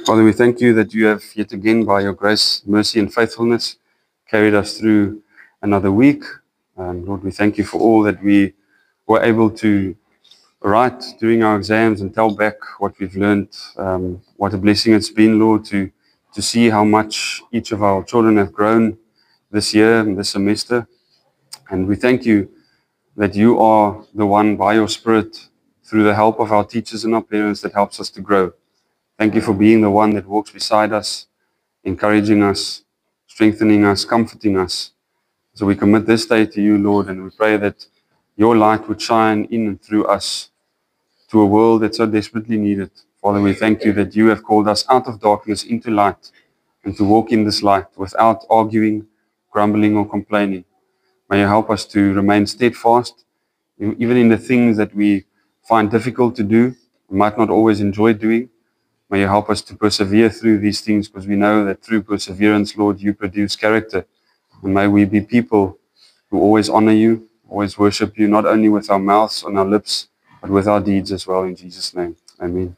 Father, we thank you that you have yet again, by your grace, mercy, and faithfulness, carried us through another week. And Lord, we thank you for all that we were able to write during our exams and tell back what we've learned. What a blessing it's been, Lord, to see how much each of our children have grown this year and this semester. And we thank you that you are the one by your Spirit, through the help of our teachers and our parents, that helps us to grow. Thank you for being the one that walks beside us, encouraging us, strengthening us, comforting us. So we commit this day to you, Lord, and we pray that your light would shine in and through us to a world that so desperately needed. Father, we thank you that you have called us out of darkness into light and to walk in this light without arguing, grumbling, or complaining. May you help us to remain steadfast, even in the things that we find difficult to do, we might not always enjoy doing. May you help us to persevere through these things, because we know that through perseverance, Lord, you produce character. And may we be people who always honor you, always worship you, not only with our mouths and our lips, but with our deeds as well, in Jesus' name. Amen.